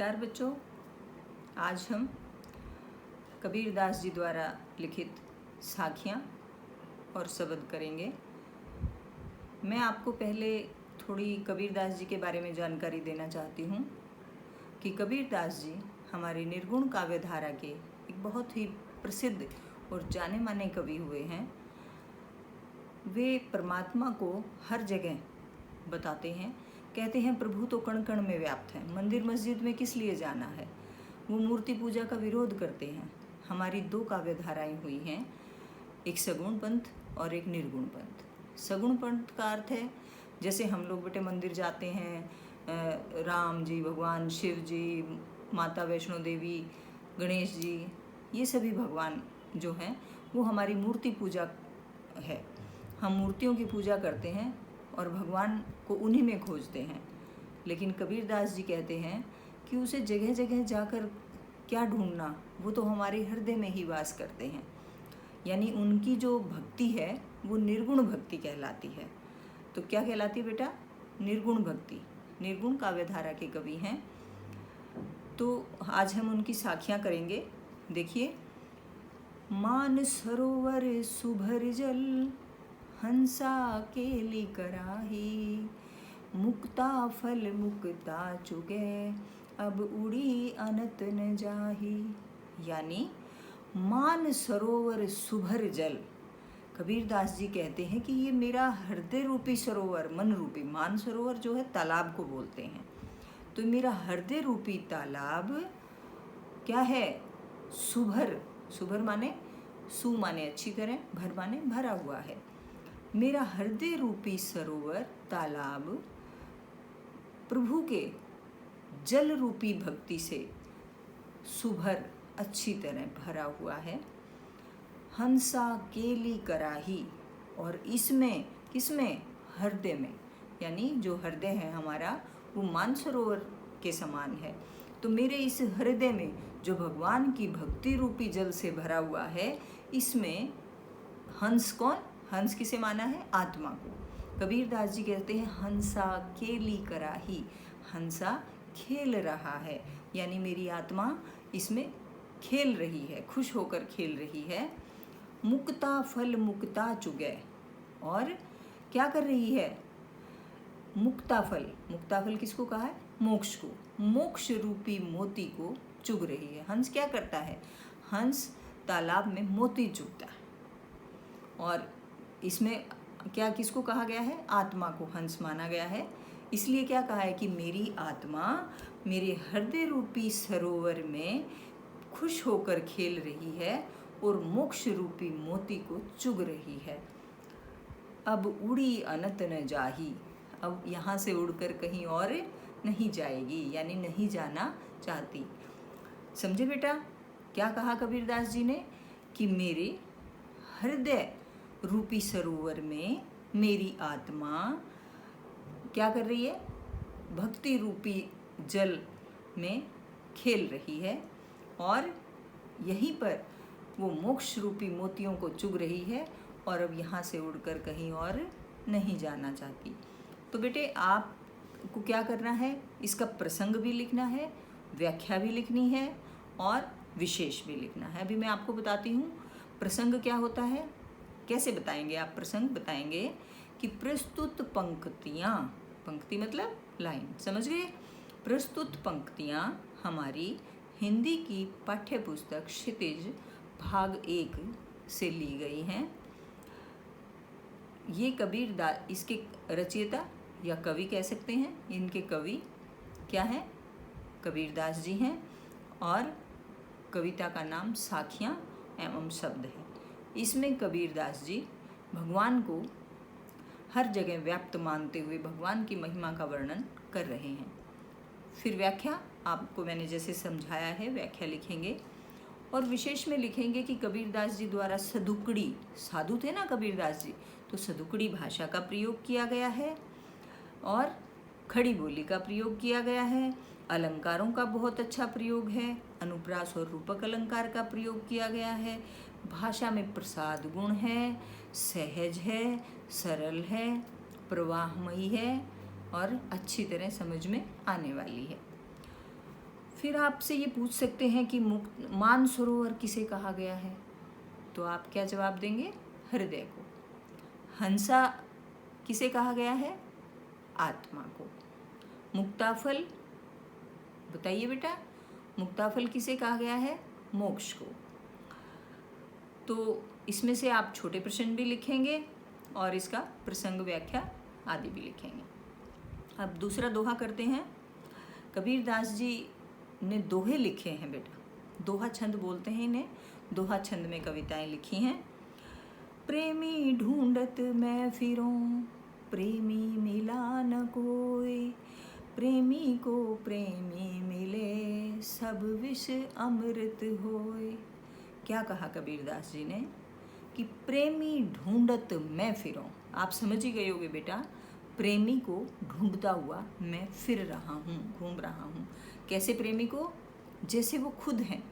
नमस्कार बच्चों, आज हम कबीरदास जी द्वारा लिखित साखियाँ और शब्द करेंगे। मैं आपको पहले थोड़ी कबीरदास जी के बारे में जानकारी देना चाहती हूँ कि कबीरदास जी हमारी निर्गुण काव्य धारा के एक बहुत ही प्रसिद्ध और जाने माने कवि हुए हैं। वे परमात्मा को हर जगह बताते हैं। कहते हैं प्रभु तो कण कण में व्याप्त है, मंदिर मस्जिद में किस लिए जाना है। वो मूर्ति पूजा का विरोध करते हैं। हमारी दो काव्य धाराएँ हुई हैं, एक सगुण पंथ और एक निर्गुण पंथ। सगुण पंथ का अर्थ है जैसे हम लोग बेटे मंदिर जाते हैं, राम जी, भगवान शिव जी, माता वैष्णो देवी, गणेश जी, ये सभी भगवान जो हैं वो हमारी मूर्ति पूजा है। हम मूर्तियों की पूजा करते हैं और भगवान को उन्हीं में खोजते हैं। लेकिन कबीरदास जी कहते हैं कि उसे जगह जगह जाकर क्या ढूंढना, वो तो हमारे हृदय में ही वास करते हैं। यानी उनकी जो भक्ति है वो निर्गुण भक्ति कहलाती है। तो क्या कहलाती है बेटा? निर्गुण भक्ति। निर्गुण काव्यधारा के कवि हैं। तो आज हम उनकी साखियाँ करेंगे। देखिए, मान सरोवर सुभर जल, हंसा केली कराही, मुक्ता फल मुक्ता चुगे, अब उड़ी अनत न जाही। यानी मान सरोवर सुभर जल। कबीरदास जी कहते हैं कि ये मेरा हृदय रूपी सरोवर, मन रूपी, मान सरोवर जो है तालाब को बोलते हैं, तो मेरा हृदय रूपी तालाब क्या है? सुभर। सुभर माने सु माने अच्छी तरह, भर माने भरा हुआ है। मेरा हृदय रूपी सरोवर तालाब प्रभु के जल रूपी भक्ति से सुभर अच्छी तरह भरा हुआ है। हंसा केली कराही, और इसमें किसमें? हृदय में। यानी जो हृदय है हमारा वो मानसरोवर के समान है। तो मेरे इस हृदय में जो भगवान की भक्ति रूपी जल से भरा हुआ है, इसमें हंस कौन? हंस किसे माना है? आत्मा को। कबीरदास जी कहते हैं हंसा केली कराही, हंसा खेल रहा है, यानी मेरी आत्मा इसमें खेल रही है, खुश होकर खेल रही है। मुक्ता फल मुक्ता चुगे, और क्या कर रही है? मुक्ता फल। मुक्ता फल किसको कहा है? मोक्ष को। मोक्ष रूपी मोती को चुग रही है। हंस क्या करता है? हंस तालाब में मोती चुगता है। और इसमें क्या किसको कहा गया है? आत्मा को हंस माना गया है। इसलिए क्या कहा है कि मेरी आत्मा मेरे हृदय रूपी सरोवर में खुश होकर खेल रही है और मोक्ष रूपी मोती को चुग रही है। अब उड़ी अनत न जाही, अब यहाँ से उड़कर कहीं और नहीं जाएगी, यानी नहीं जाना चाहती। समझे बेटा? क्या कहा कबीरदास जी ने कि मेरे हृदय रूपी सरोवर में मेरी आत्मा क्या कर रही है? भक्ति रूपी जल में खेल रही है, और यहीं पर वो मोक्ष रूपी मोतियों को चुग रही है, और अब यहाँ से उड़कर कहीं और नहीं जाना चाहती। तो बेटे आपको क्या करना है? इसका प्रसंग भी लिखना है, व्याख्या भी लिखनी है, और विशेष भी लिखना है। अभी मैं आपको बताती हूँ प्रसंग क्या होता है। कैसे बताएंगे आप प्रसंग? बताएंगे कि प्रस्तुत पंक्तियाँ, पंक्ति मतलब लाइन, समझ गए? प्रस्तुत पंक्तियाँ हमारी हिंदी की पाठ्य पुस्तक क्षितिज भाग 1 से ली गई हैं। ये कबीरदास, इसके रचयिता या कवि कह सकते हैं, इनके कवि क्या हैं? कबीरदास जी हैं, और कविता का नाम साखियाँ एवं शब्द है। इसमें कबीरदास जी भगवान को हर जगह व्याप्त मानते हुए भगवान की महिमा का वर्णन कर रहे हैं। फिर व्याख्या आपको मैंने जैसे समझाया है, व्याख्या लिखेंगे, और विशेष में लिखेंगे कि कबीरदास जी द्वारा सदुकड़ी, साधु थे ना कबीरदास जी, तो सदुकड़ी भाषा का प्रयोग किया गया है, और खड़ी बोली का प्रयोग किया गया है, अलंकारों का बहुत अच्छा प्रयोग है, अनुप्रास और रूपक अलंकार का प्रयोग किया गया है, भाषा में प्रसाद गुण है, सहज है, सरल है, प्रवाहमयी है, और अच्छी तरह समझ में आने वाली है। फिर आपसे ये पूछ सकते हैं कि मानसरोवर किसे कहा गया है, तो आप क्या जवाब देंगे? हृदय को। हंसा किसे कहा गया है? आत्मा को। मुक्ताफल बताइए बेटा, मुक्ताफल किसे कहा गया है? मोक्ष को। तो इसमें से आप छोटे प्रश्न भी लिखेंगे और इसका प्रसंग व्याख्या आदि भी लिखेंगे। अब दूसरा दोहा करते हैं। कबीर दास जी ने दोहे लिखे हैं बेटा, दोहा छंद बोलते हैं इन्हें। दोहा छंद में कविताएं लिखी हैं। प्रेमी ढूंढत मैं फिरूं, प्रेमी मिला न कोई, प्रेमी को प्रेमी मिले, सब विष अमृत होए। क्या कहा कबीर दास जी ने कि प्रेमी ढूंढत मैं फिरूं। आप समझ ही गए होगे बेटा, प्रेमी को ढूंढता हुआ मैं फिर रहा हूँ, घूम रहा हूँ। कैसे प्रेमी को? जैसे वो खुद हैं।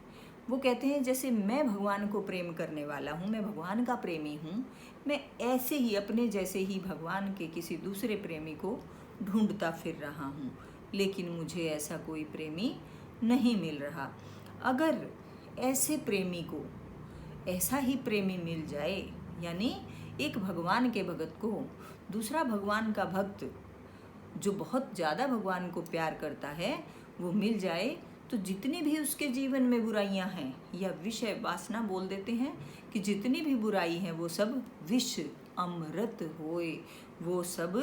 वो कहते हैं जैसे मैं भगवान को प्रेम करने वाला हूँ, मैं भगवान का प्रेमी हूँ, मैं ऐसे ही अपने जैसे ही भगवान के किसी दूसरे प्रेमी को ढूंढता फिर रहा हूँ, लेकिन मुझे ऐसा कोई प्रेमी नहीं मिल रहा। अगर ऐसे प्रेमी को ऐसा ही प्रेमी मिल जाए, यानी एक भगवान के भगत को दूसरा भगवान का भक्त जो बहुत ज़्यादा भगवान को प्यार करता है वो मिल जाए, तो जितनी भी उसके जीवन में बुराइयां हैं, या विषय वासना बोल देते हैं कि जितनी भी बुराई हैं वो सब विष अमृत होए। वो सब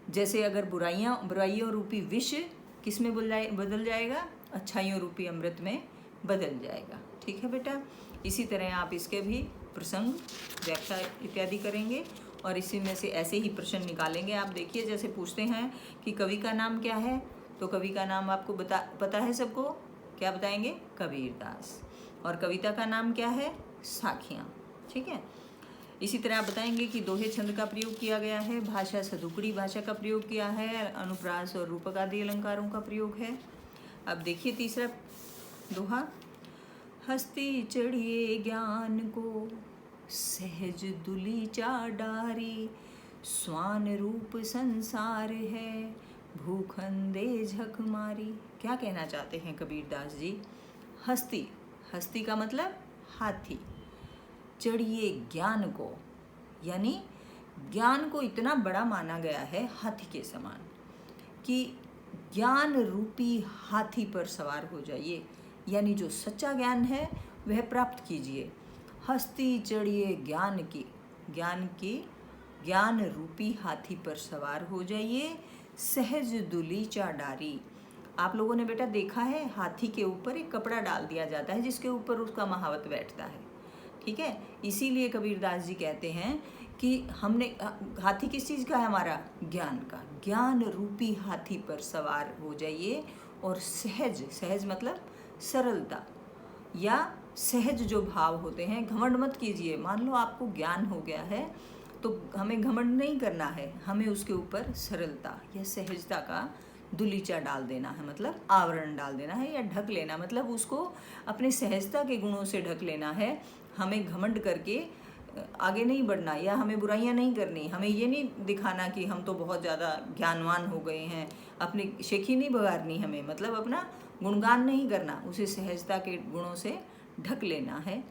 जैसे अगर बुराइयों रूपी विष किस में बदल जाएगा? अच्छाइयों रूपी अमृत में बदल जाएगा। ठीक है बेटा, इसी तरह आप इसके भी प्रसंग व्याख्या इत्यादि करेंगे और इसी में से ऐसे ही प्रश्न निकालेंगे। आप देखिए, जैसे पूछते हैं कि कवि का नाम क्या है, तो कवि का नाम आपको पता है सबको? क्या बताएंगे? कबीर दास। और कविता का नाम क्या है? साखियाँ। ठीक है, इसी तरह आप बताएंगे कि दोहे छंद का प्रयोग किया गया है, भाषा सदुकड़ी भाषा का प्रयोग किया है, अनुप्रास और रूपक आदि अलंकारों का प्रयोग है। अब देखिए तीसरा दोहा। हस्ती चढ़िए ज्ञान को, सहज दुलीचा डारी, स्वान रूप संसार है, भूखंदे झक मारी। क्या कहना चाहते हैं कबीर दास जी? हस्ती, हस्ती का मतलब हाथी। चढ़िए ज्ञान को, यानी ज्ञान को इतना बड़ा माना गया है हाथी के समान, कि ज्ञान रूपी हाथी पर सवार हो जाइए, यानी जो सच्चा ज्ञान है वह प्राप्त कीजिए। हस्ती चढ़िए ज्ञान रूपी हाथी पर सवार हो जाइए, सहज दुलीचा डारी। आप लोगों ने बेटा देखा है, हाथी के ऊपर एक कपड़ा डाल दिया जाता है जिसके ऊपर उसका महावत बैठता है। ठीक है, इसीलिए कबीर दास जी कहते हैं कि हमने हाथी किस चीज़ का है? हमारा ज्ञान का। ज्ञान रूपी हाथी पर सवार हो जाइए और सहज, सहज मतलब सरलता या सहज जो भाव होते हैं, घमंड मत कीजिए। मान लो आपको ज्ञान हो गया है तो हमें घमंड नहीं करना है, हमें उसके ऊपर सरलता या सहजता का दुलीचा डाल देना है, मतलब आवरण डाल देना है या ढक लेना, मतलब उसको अपने सहजता के गुणों से ढक लेना है। हमें घमंड करके आगे नहीं बढ़ना या हमें बुराइयां नहीं करनी, हमें ये नहीं दिखाना कि हम तो बहुत ज़्यादा ज्ञानवान हो गए हैं, अपनी शेखी नहीं बगाड़नी हमें, मतलब अपना गुणगान नहीं करना, उसे सहजता के गुणों से ढक लेना है।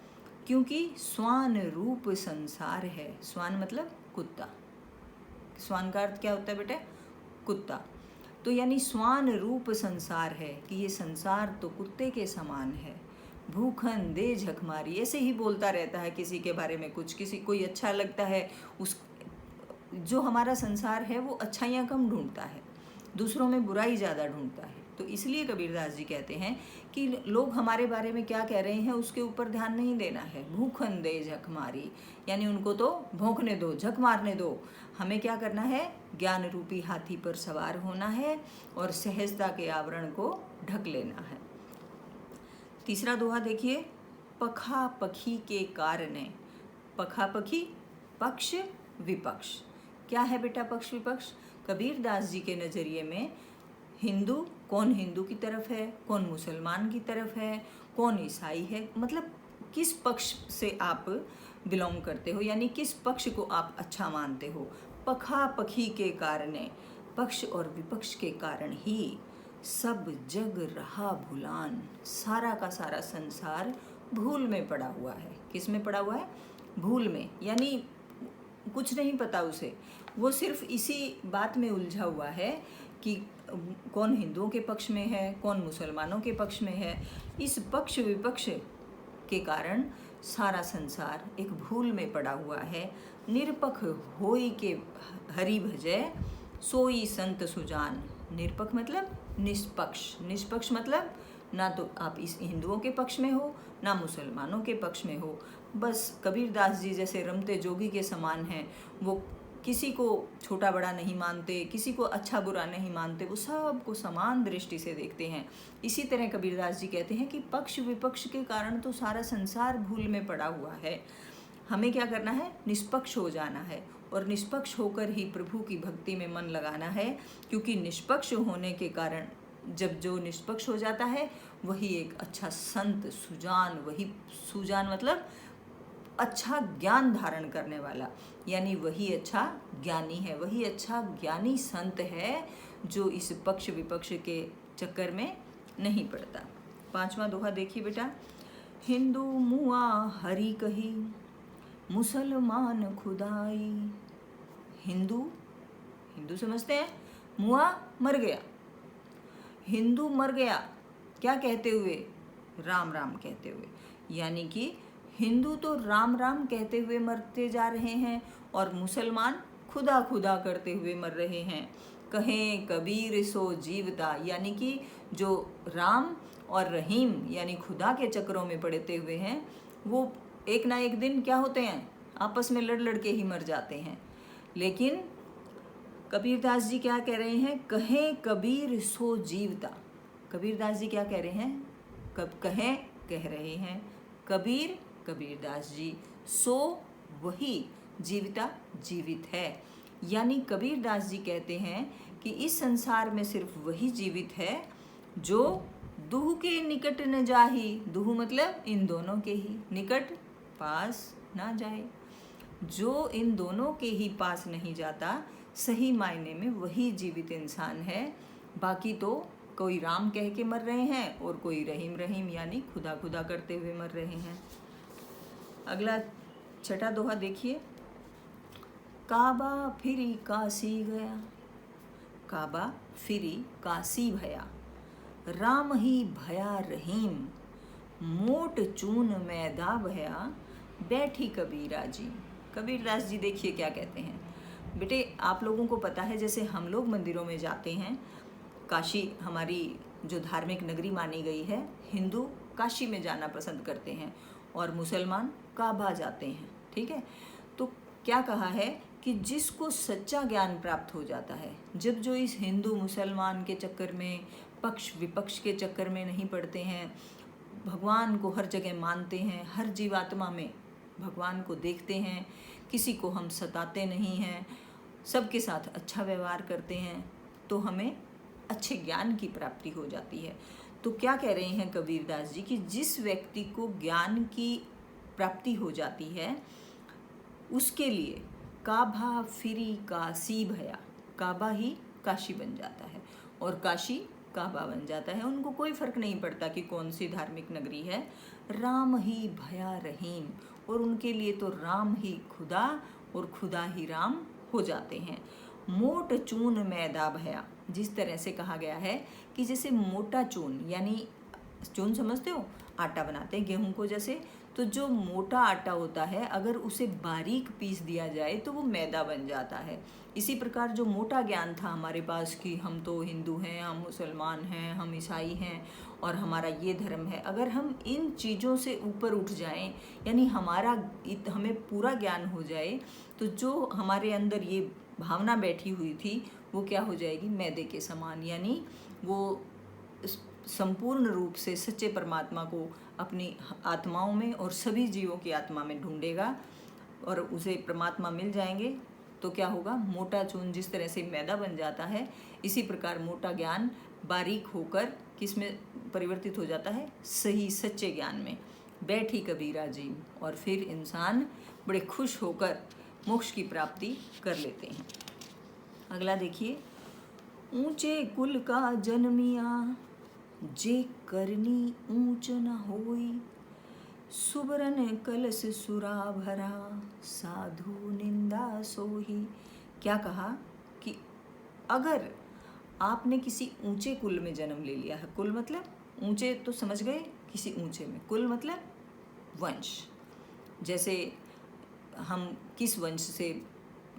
क्योंकि स्वान रूप संसार है। स्वान मतलब कुत्ता। स्वान का अर्थ क्या होता है बेटा? कुत्ता। तो यानी स्वान रूप संसार है कि ये संसार तो कुत्ते के समान है। भूखन दे झक मारी, ऐसे ही बोलता रहता है किसी के बारे में कुछ, किसी कोई अच्छा लगता है, उस जो हमारा संसार है वो अच्छाइयाँ कम ढूंढता है, दूसरों में बुराई ज़्यादा ढूंढता है। तो इसलिए कबीरदास जी कहते हैं कि लोग हमारे बारे में क्या कह रहे हैं उसके ऊपर ध्यान नहीं देना है। भूखन दे झक मारी, यानी उनको तो भौंकने दो, झक मारने दो। हमें क्या करना है? ज्ञान रूपी हाथी पर सवार होना है और सहजता के आवरण को ढक लेना है। तीसरा दोहा देखिए। पखा पखी के कारणे। पखा पखी, पक्ष विपक्ष। क्या है बेटा पक्ष विपक्ष? कबीर दास जी के नज़रिए में हिंदू, कौन हिंदू की तरफ है, कौन मुसलमान की तरफ है, कौन ईसाई है, मतलब किस पक्ष से आप बिलोंग करते हो, यानी किस पक्ष को आप अच्छा मानते हो। पखा पखी के कारणे, पक्ष और विपक्ष के कारण ही सब जग रहा भुलान, सारा का सारा संसार भूल में पड़ा हुआ है। किस में पड़ा हुआ है? भूल में, यानी कुछ नहीं पता उसे। वो सिर्फ इसी बात में उलझा हुआ है कि कौन हिंदुओं के पक्ष में है, कौन मुसलमानों के पक्ष में है। इस पक्ष विपक्ष के कारण सारा संसार एक भूल में पड़ा हुआ है। निरपख होई के हरि भजय, सोई संत सुजान। निरपख मतलब निष्पक्ष, निष्पक्ष मतलब ना तो आप इस हिंदुओं के पक्ष में हो ना मुसलमानों के पक्ष में हो। बस कबीरदास जी जैसे रमते जोगी के समान हैं। वो किसी को छोटा बड़ा नहीं मानते, किसी को अच्छा बुरा नहीं मानते, वो सबको समान दृष्टि से देखते हैं। इसी तरह कबीरदास जी कहते हैं कि पक्ष विपक्ष के कारण तो सारा संसार भूल में पड़ा हुआ है। हमें क्या करना है? निष्पक्ष हो जाना है, और निष्पक्ष होकर ही प्रभु की भक्ति में मन लगाना है। क्योंकि निष्पक्ष होने के कारण, जब जो निष्पक्ष हो जाता है वही एक अच्छा संत सुजान, वही सुजान मतलब अच्छा ज्ञान धारण करने वाला, यानी वही अच्छा ज्ञानी है, वही अच्छा ज्ञानी संत है जो इस पक्ष विपक्ष के चक्कर में नहीं पड़ता। 5वां दोहा देखिए बेटा। हिंदू मुआ हरि कही, मुसलमान खुदाई। हिंदू, हिंदू समझते हैं, मुआ मर गया, हिंदू मर गया क्या कहते हुए? राम राम कहते हुए। यानी कि हिंदू तो राम राम कहते हुए मरते जा रहे हैं और मुसलमान खुदा खुदा करते हुए मर रहे हैं। कहें कबीर सो जीवता, यानी कि जो राम और रहीम यानी खुदा के चक्रों में पड़ते हुए हैं, वो एक ना एक दिन क्या होते हैं? आपस में लड़ लड़ के ही मर जाते हैं। लेकिन कबीरदास जी क्या कह रहे हैं? कहें कबीर सो जीवता। कबीरदास जी क्या कह रहे हैं? कहें कह रहे हैं कबीर, कबीरदास जी, सो वही, जीविता जीवित है। यानी कबीरदास जी कहते हैं कि इस संसार में सिर्फ वही जीवित है जो दुह के निकट न जाही। दुह मतलब इन दोनों के ही निकट, पास ना जाए। जो इन दोनों के ही पास नहीं जाता, सही मायने में वही जीवित इंसान है। बाकी तो कोई राम कह के मर रहे हैं और कोई रहीम रहीम यानी खुदा खुदा करते हुए मर रहे हैं। अगला 6ठा दोहा देखिए। काबा फिरी काशी गया, काबा फिरी काशी भया, राम ही भया रहीम, मोट चून मैदा भया, बैठी कबीरा जी। कबीरदास जी देखिए क्या कहते हैं। बेटे आप लोगों को पता है, जैसे हम लोग मंदिरों में जाते हैं, काशी हमारी जो धार्मिक नगरी मानी गई है, हिंदू काशी में जाना पसंद करते हैं और मुसलमान काबा जाते हैं। ठीक है, तो क्या कहा है कि जिसको सच्चा ज्ञान प्राप्त हो जाता है, जब जो इस हिंदू मुसलमान के चक्कर में, पक्ष विपक्ष के चक्कर में नहीं पड़ते हैं, भगवान को हर जगह मानते हैं, हर जीवात्मा में भगवान को देखते हैं, किसी को हम सताते नहीं हैं, सबके साथ अच्छा व्यवहार करते हैं, तो हमें अच्छे ज्ञान की प्राप्ति हो जाती है। तो क्या कह रहे हैं कबीरदास जी कि जिस व्यक्ति को ज्ञान की प्राप्ति हो जाती है, उसके लिए काबा फिरी काशी भया, काबा ही काशी बन जाता है और काशी काबा बन जाता है। उनको कोई फर्क नहीं पड़ता कि कौन सी धार्मिक नगरी है। राम ही भया रहीम, और उनके लिए तो राम ही खुदा और खुदा ही राम हो जाते हैं। मोट चून मैदा भया, जिस तरह से कहा गया है कि जैसे मोटा चून, यानी चून समझते हो, आटा बनाते हैं गेहूं को जैसे, तो जो मोटा आटा होता है अगर उसे बारीक पीस दिया जाए तो वो मैदा बन जाता है। इसी प्रकार जो मोटा ज्ञान था हमारे पास कि हम तो हिंदू हैं, हम मुसलमान हैं, हम ईसाई हैं और हमारा ये धर्म है, अगर हम इन चीज़ों से ऊपर उठ जाएं, यानी हमें पूरा ज्ञान हो जाए, तो जो हमारे अंदर ये भावना बैठी हुई थी वो क्या हो जाएगी? मैदे के समान। यानी वो संपूर्ण रूप से सच्चे परमात्मा को अपनी आत्माओं में और सभी जीवों की आत्मा में ढूंढेगा और उसे परमात्मा मिल जाएंगे। तो क्या होगा? मोटा चून जिस तरह से मैदा बन जाता है, इसी प्रकार मोटा ज्ञान बारीक होकर किस में परिवर्तित हो जाता है? सही सच्चे ज्ञान में। बैठी कबीरा जी, और फिर इंसान बड़े खुश होकर मोक्ष की प्राप्ति कर लेते हैं। अगला देखिए। ऊंचे कुल का जन्मिया, जे करनी ऊंच न होई, सुबरन कलश सुरा भरा, साधु निंदा सोही। क्या कहा कि अगर आपने किसी ऊंचे कुल में जन्म ले लिया है, कुल मतलब ऊंचे तो समझ गए, किसी ऊंचे में, कुल मतलब वंश। जैसे हम किस वंश से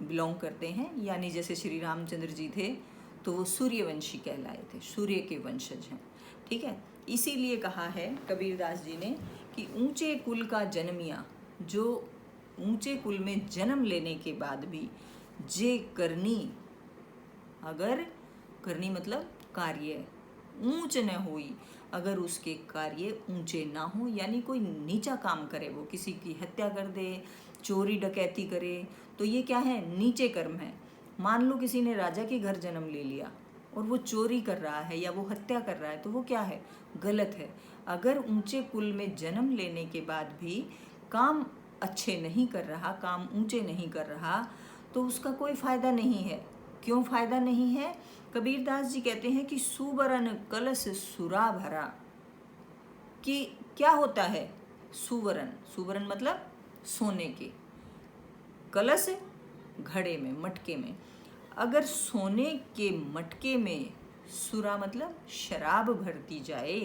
बिलोंग करते हैं, यानी जैसे श्री रामचंद्र जी थे तो वो सूर्यवंशी कहलाए थे, सूर्य के वंशज हैं, ठीक है। इसीलिए कहा है कबीरदास जी ने कि ऊंचे कुल का जन्मिया, जो ऊंचे कुल में जन्म लेने के बाद भी जे करनी, अगर करनी मतलब कार्य, ऊंच न होई, अगर उसके कार्य ऊंचे ना हो, यानी कोई नीचा काम करे, वो किसी की हत्या कर दे, चोरी डकैती करे, तो ये क्या है, नीचे कर्म है। मान लो किसी ने राजा के घर जन्म ले लिया और वो चोरी कर रहा है या वो हत्या कर रहा है, तो वो क्या है, गलत है। अगर ऊंचे कुल में जन्म लेने के बाद भी काम अच्छे नहीं कर रहा, काम ऊंचे नहीं कर रहा, तो उसका कोई फायदा नहीं है। क्यों फायदा नहीं है? कबीरदास जी कहते हैं कि सुबरन कलश सुरा भरा, कि क्या होता है सुवरन, सुवरन मतलब सोने के, कलश घड़े में, मटके में, अगर सोने के मटके में सुरा मतलब शराब भर दी जाए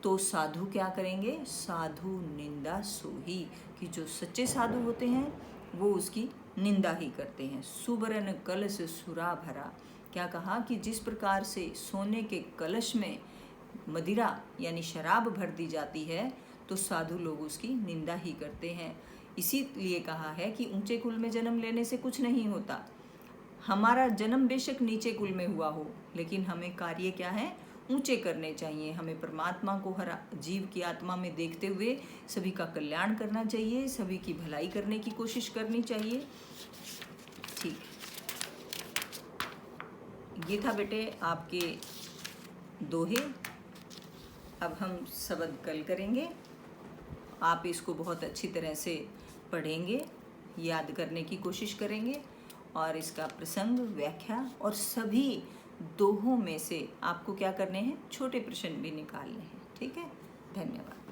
तो साधु क्या करेंगे, साधु निंदा सोही, कि जो सच्चे साधु होते हैं वो उसकी निंदा ही करते हैं। सुबरन कलश सुरा भरा, क्या कहा कि जिस प्रकार से सोने के कलश में मदिरा यानी शराब भर दी जाती है तो साधु लोग उसकी निंदा ही करते हैं। इसीलिए कहा है कि ऊंचे कुल में जन्म लेने से कुछ नहीं होता। हमारा जन्म बेशक नीचे कुल में हुआ हो, लेकिन हमें कार्य क्या है, ऊंचे करने चाहिए। हमें परमात्मा को हर जीव की आत्मा में देखते हुए सभी का कल्याण करना चाहिए, सभी की भलाई करने की कोशिश करनी चाहिए। ठीक, ये था बेटे आपके दोहे। अब हम शब्द कल करेंगे। आप इसको बहुत अच्छी तरह से पढ़ेंगे, याद करने की कोशिश करेंगे, और इसका प्रसंग, व्याख्या और सभी दोहों में से आपको क्या करने हैं, छोटे प्रश्न भी निकालने हैं। ठीक है, धन्यवाद।